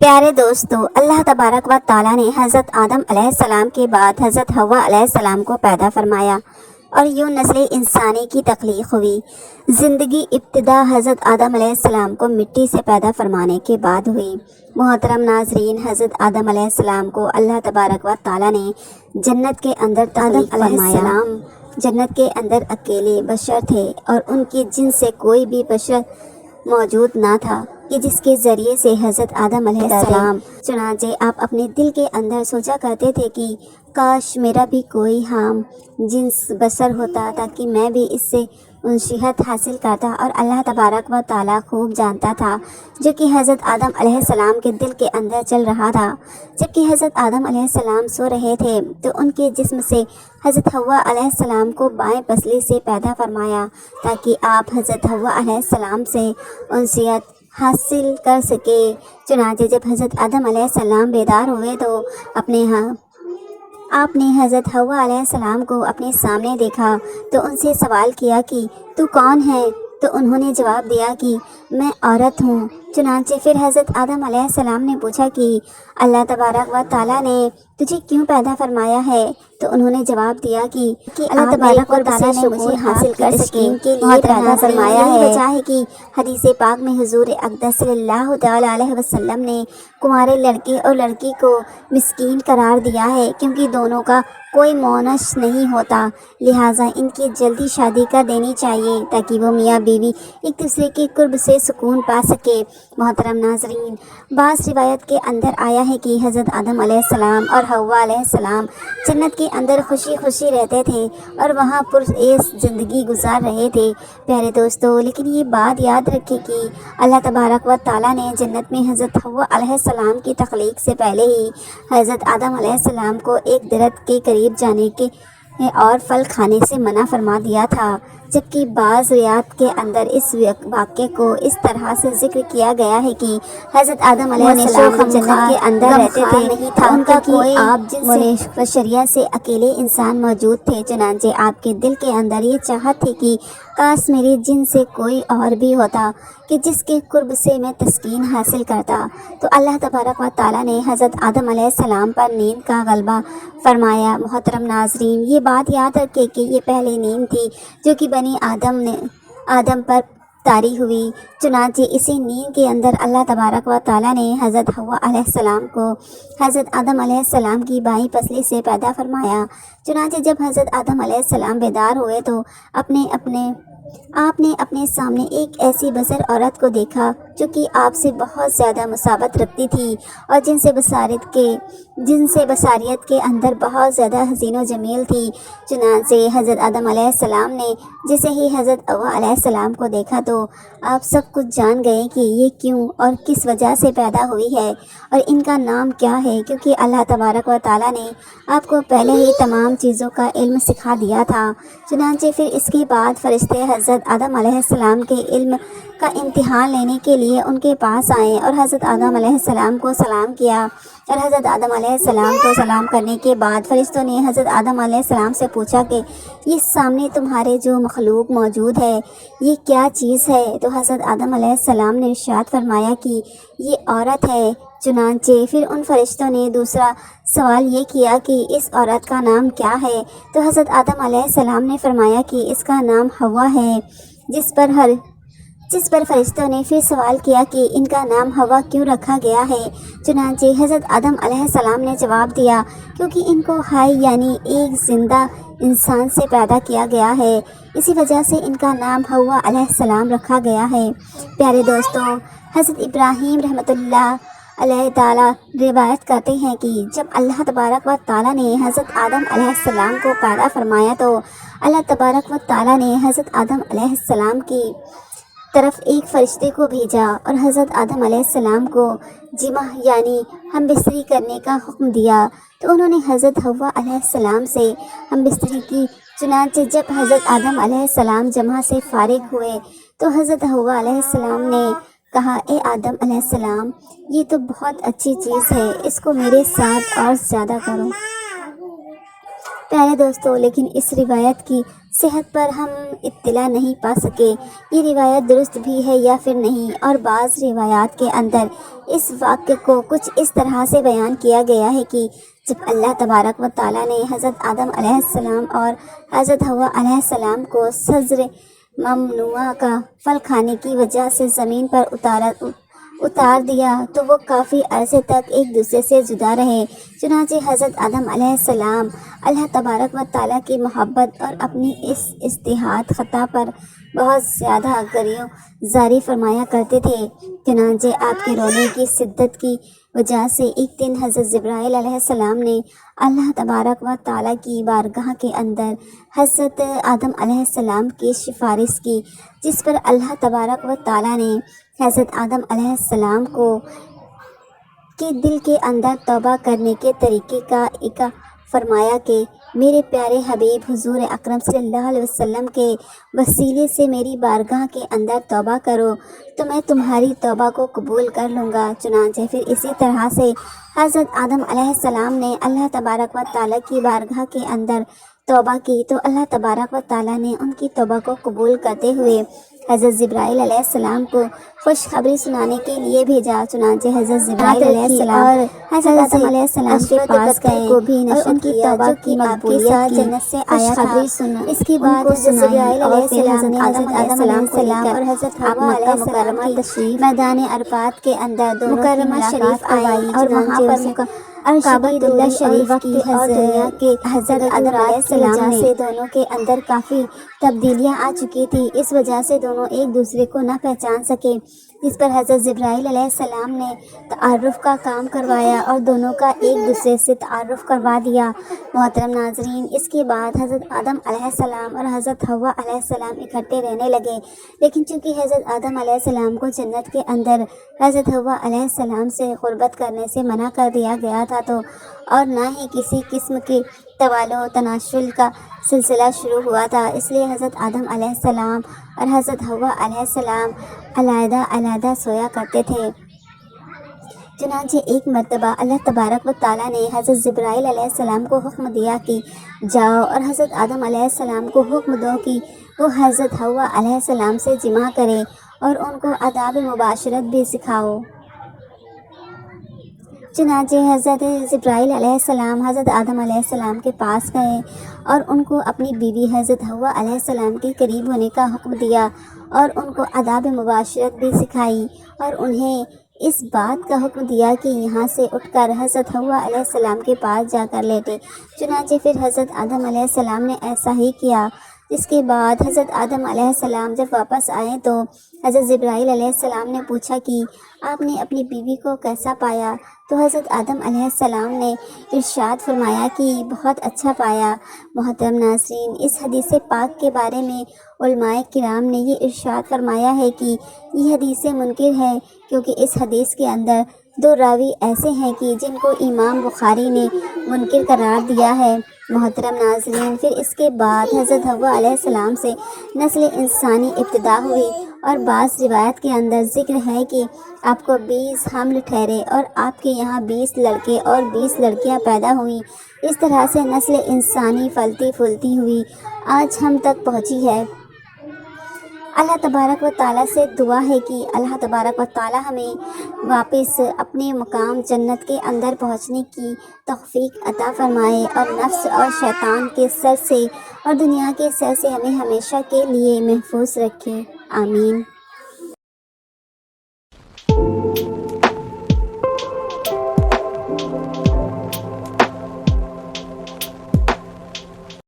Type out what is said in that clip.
پیارے دوستو، اللہ تبارک و تعالیٰ نے حضرت آدم علیہ السلام کے بعد حضرت حوا علیہ السلام کو پیدا فرمایا اور یوں نسل انسانی کی تخلیق ہوئی۔ زندگی ابتدا حضرت آدم علیہ السلام کو مٹی سے پیدا فرمانے کے بعد ہوئی۔ محترم ناظرین، حضرت آدم علیہ السلام کو اللہ تبارک و تعالیٰ نے جنت کے اندر تخلیق فرمایا۔ جنت کے اندر اکیلے بشر تھے اور ان کی جنس سے کوئی بھی بشر موجود نہ تھا کہ جس کے ذریعے سے حضرت آدم علیہ السلام، چنانچہ آپ اپنے دل کے اندر سوچا کرتے تھے کہ کاش میرا بھی کوئی ہم جنس بشر ہوتا تاکہ میں بھی اس سے انسیت حاصل کرتا، اور اللہ تبارک و تعالیٰ خوب جانتا تھا جو کہ حضرت آدم علیہ السلام کے دل کے اندر چل رہا تھا۔ جبکہ حضرت آدم علیہ السلام سو رہے تھے تو ان کے جسم سے حضرت حوا علیہ السلام کو بائیں پسلی سے پیدا فرمایا تاکہ آپ حضرت حوا علیہ السلام سے انسیت حاصل کر سکے۔ چنانچہ جب حضرت آدم علیہ السلام بیدار ہوئے تو آپ نے حضرت حوا علیہ السلام کو اپنے سامنے دیکھا تو ان سے سوال کیا کہ تو کون ہے؟ تو انہوں نے جواب دیا کہ میں عورت ہوں۔ چنانچہ پھر حضرت آدم علیہ السلام نے پوچھا کہ اللہ تبارک و تعالیٰ نے تجھے کیوں پیدا فرمایا ہے؟ تو انہوں نے جواب دیا کہ اللہ تبارک و تعالیٰ نے مجھے حاصل کر سکے کے لیے پیدا فرمایا ہے۔ وجہ ہے کہ حدیث پاک میں حضور اقدس صلی اللہ تعالیٰ علیہ وسلم نے کمارے لڑکے اور لڑکی کو مسکین قرار دیا ہے کیونکہ دونوں کا کوئی مونس نہیں ہوتا، لہٰذا ان کی جلدی شادی کر دینی چاہیے تاکہ وہ میاں بیوی ایک دوسرے کے قرب سے سکون پا سکے۔ محترم ناظرین، بعض روایت کے اندر آیا ہے کہ حضرت آدم علیہ السلام اور حوا علیہ السلام جنت کے اندر خوشی خوشی رہتے تھے اور وہاں پرعیش زندگی گزار رہے تھے۔ پیارے دوستو، لیکن یہ بات یاد رکھیں کہ اللہ تبارک و تعالیٰ نے جنت میں حضرت حوا علیہ السلام کی تخلیق سے پہلے ہی حضرت آدم علیہ السلام کو ایک درخت کے قریب جانے کے اور پھل کھانے سے منع فرما دیا تھا، جبکہ بعض روایات کے اندر اس واقعے کو اس طرح سے ذکر کیا گیا ہے کہ حضرت آدم علیہ السلام جنت کے اندر رہتے تھے، نہیں تھا ان کا کوئی آپ جنس بشریہ سے اکیلے انسان موجود تھے۔ چنانچہ آپ کے دل کے اندر یہ چاہت تھی کہ کاش میری جن سے کوئی اور بھی ہوتا کہ جس کے قرب سے میں تسکین حاصل کرتا۔ تو اللہ تبارک و تعالیٰ نے حضرت آدم علیہ السلام پر نیند کا غلبہ فرمایا۔ محترم ناظرین، یہ بات یاد رکھے کہ یہ پہلی نیند تھی جو کہ بنی آدم پر طاری ہوئی۔ چنانچہ اسی نیند کے اندر اللہ تبارک و تعالیٰ نے حضرت حوا علیہ السلام کو حضرت آدم علیہ السلام کی بائیں پسلی سے پیدا فرمایا۔ چنانچہ جب حضرت آدم علیہ السلام بیدار ہوئے تو آپ نے اپنے سامنے ایک ایسی بصر عورت کو دیکھا جو کہ آپ سے بہت زیادہ مساوت رکھتی تھی اور جن سے بصاریت کے اندر بہت زیادہ حسین و جمیل تھی۔ چنانچہ حضرت آدم علیہ السلام نے جیسے ہی حضرت حوا علیہ السلام کو دیکھا تو آپ سب کچھ جان گئے کہ یہ کیوں اور کس وجہ سے پیدا ہوئی ہے اور ان کا نام کیا ہے، کیونکہ اللہ تبارک و تعالیٰ نے آپ کو پہلے ہی تمام چیزوں کا علم سکھا دیا تھا۔ چنانچہ پھر اس کے بعد فرشتے حضرت آدم علیہ السلام کے علم کا امتحان لینے کے لیے ان کے پاس آئے اور حضرت آدم علیہ السلام کو سلام کیا، اور حضرت آدم علیہ السلام کو سلام کرنے کے بعد فرشتوں نے حضرت آدم علیہ السلام سے پوچھا کہ یہ سامنے تمہارے جو مخلوق موجود ہے یہ کیا چیز ہے؟ تو حضرت آدم علیہ السلام نے ارشاد فرمایا کہ یہ عورت ہے۔ چنانچہ پھر ان فرشتوں نے دوسرا سوال یہ کیا کہ اس عورت کا نام کیا ہے؟ تو حضرت آدم علیہ السلام نے فرمایا کہ اس کا نام حوا ہے، جس پر فرشتوں نے پھر سوال کیا کہ ان کا نام حوا کیوں رکھا گیا ہے؟ چنانچہ حضرت آدم علیہ السلام نے جواب دیا کیونکہ ان کو حی یعنی ایک زندہ انسان سے پیدا کیا گیا ہے، اسی وجہ سے ان کا نام حوا علیہ السلام رکھا گیا ہے۔ پیارے دوستو، حضرت ابراہیم رحمۃ اللہ علیہ تعالیٰ روایت کرتے ہیں کہ جب اللہ تبارک و تعالیٰ نے حضرت آدم علیہ السلام کو پیدا فرمایا تو اللہ تبارک و تعالیٰ نے حضرت آدم علیہ السلام کی طرف ایک فرشتے کو بھیجا اور حضرت آدم علیہ السلام کو جمع یعنی ہم بستری کرنے کا حکم دیا، تو انہوں نے حضرت حوا علیہ السلام سے ہم بستری کی۔ چنانچہ جب حضرت آدم علیہ السلام جمع سے فارغ ہوئے تو حضرت حوا علیہ السلام نے کہا، اے آدم علیہ السلام، یہ تو بہت اچھی چیز ہے، اس کو میرے ساتھ اور زیادہ کرو۔ پیارے دوستوں، لیکن اس روایت کی صحت پر ہم اطلاع نہیں پا سکے، یہ روایت درست بھی ہے یا پھر نہیں۔ اور بعض روایات کے اندر اس واقعے کو کچھ اس طرح سے بیان کیا گیا ہے کہ جب اللہ تبارک و تعالیٰ نے حضرت آدم علیہ السلام اور حضرت حوا علیہ السلام کو شجر ممنوعہ کا پھل کھانے کی وجہ سے زمین پر اتار دیا تو وہ کافی عرصے تک ایک دوسرے سے جدا رہے۔ چنانچہ حضرت آدم علیہ السلام اللہ تبارک و تعالیٰ کی محبت اور اپنی اس اجتہاد خطا پر بہت زیادہ گریزاری فرمایا کرتے تھے۔ چنانچہ آپ کے رونے کی شدت کی وجہ سے ایک دن حضرت جبرائیل علیہ السلام نے اللہ تبارک و تعالیٰ کی بارگاہ کے اندر حضرت آدم علیہ السلام کی سفارش کی، جس پر اللہ تبارک و تعالیٰ نے حضرت آدم علیہ السلام کے دل کے اندر توبہ کرنے کے طریقے کا ایک فرمایا کہ میرے پیارے حبیب حضور اکرم صلی اللہ علیہ وسلم کے وسیلے سے میری بارگاہ کے اندر توبہ کرو تو میں تمہاری توبہ کو قبول کر لوں گا۔ چنانچہ پھر اسی طرح سے حضرت آدم علیہ السلام نے اللہ تبارک و تعالیٰ کی بارگاہ کے اندر توبہ کی تو اللہ تبارک و تعالیٰ نے ان کی توبہ کو قبول کرتے ہوئے حضرت جبرائیل علیہ السلام کو خوشخبری سنانے کے لیے بھیجا۔ چنانچہ حضرت جبرائیل علیہ السلام اور حضرت آدم علیہ السلام کے پاس گئے اور ان کی توبہ کی مقبولیت جنت سے آیا تھا۔ اس کے بعد حضرت جبرائیل علیہ السلام نے حضرت آدم علیہ السلام اور حضرت حوا علیہ السلام کی میدان عرفات کے اندر دونوں مکرمہ شریف آئی اور وہاں پر کعبۃ اللہ شریف کی اور دنیا کے حضرت آدم علیہ السلام سے دونوں کے اندر کافی تبدیلیاں آ چکی تھی، اس وجہ سے دونوں ایک دوسرے کو نہ پہچان سکے، جس پر حضرت جبرائیل علیہ السلام نے تعارف کا کام کروایا اور دونوں کا ایک دوسرے سے تعارف کروا دیا۔ محترم ناظرین، اس کے بعد حضرت آدم علیہ السلام اور حضرت حوا علیہ السلام اکٹھے رہنے لگے، لیکن چونکہ حضرت آدم علیہ السلام کو جنت کے اندر حضرت حوا علیہ السلام سے قربت کرنے سے منع کر دیا گیا تھا تو اور نہ ہی کسی قسم کی توالو و تناسل کا سلسلہ شروع ہوا تھا، اس لیے حضرت آدم علیہ السلام اور حضرت حوا علیہ السلام علیحدہ علیحدہ سویا کرتے تھے۔ چنانچہ ایک مرتبہ اللہ تبارک و تعالیٰ نے حضرت جبرائیل علیہ السلام کو حکم دیا کہ جاؤ اور حضرت آدم علیہ السلام کو حکم دو کہ وہ حضرت حوا علیہ السلام سے جمع کرے اور ان کو آداب مباشرت بھی سکھاؤ۔ چنانچہ حضرت جبرائیل علیہ السلام حضرت آدم علیہ السلام کے پاس گئے اور ان کو اپنی بیوی حضرت حوا علیہ السلام کے قریب ہونے کا حکم دیا اور ان کو آداب مباشرت بھی سکھائی اور انہیں اس بات کا حکم دیا کہ یہاں سے اٹھ کر حضرت حوا علیہ السلام کے پاس جا کر لیٹے۔ چنانچہ پھر حضرت آدم علیہ السلام نے ایسا ہی کیا۔ اس کے بعد حضرت آدم علیہ السلام جب واپس آئے تو حضرت جبرائیل علیہ السلام نے پوچھا کہ آپ نے اپنی بیوی کو کیسا پایا؟ تو حضرت آدم علیہ السلام نے ارشاد فرمایا کہ بہت اچھا پایا۔ محترم ناظرین، اس حدیث پاک کے بارے میں علماء کرام نے یہ ارشاد فرمایا ہے کہ یہ حدیث منکر ہے، کیونکہ اس حدیث کے اندر دو راوی ایسے ہیں کہ جن کو امام بخاری نے منکر قرار دیا ہے۔ محترم ناظرین، پھر اس کے بعد حضرت حوا علیہ السلام سے نسل انسانی ابتدا ہوئی اور بعض روایت کے اندر ذکر ہے کہ آپ کو 20 حمل ٹھہرے اور آپ کے یہاں 20 لڑکے اور 20 لڑکیاں پیدا ہوئیں۔ اس طرح سے نسل انسانی پھلتی پھولتی ہوئی آج ہم تک پہنچی ہے۔ اللہ تبارک و تعالیٰ سے دعا ہے کہ اللہ تبارک و تعالیٰ ہمیں واپس اپنے مقام جنت کے اندر پہنچنے کی توفیق عطا فرمائے اور نفس اور شیطان کے سر سے اور دنیا کے سر سے ہمیں ہمیشہ کے لیے محفوظ رکھے۔ آمین۔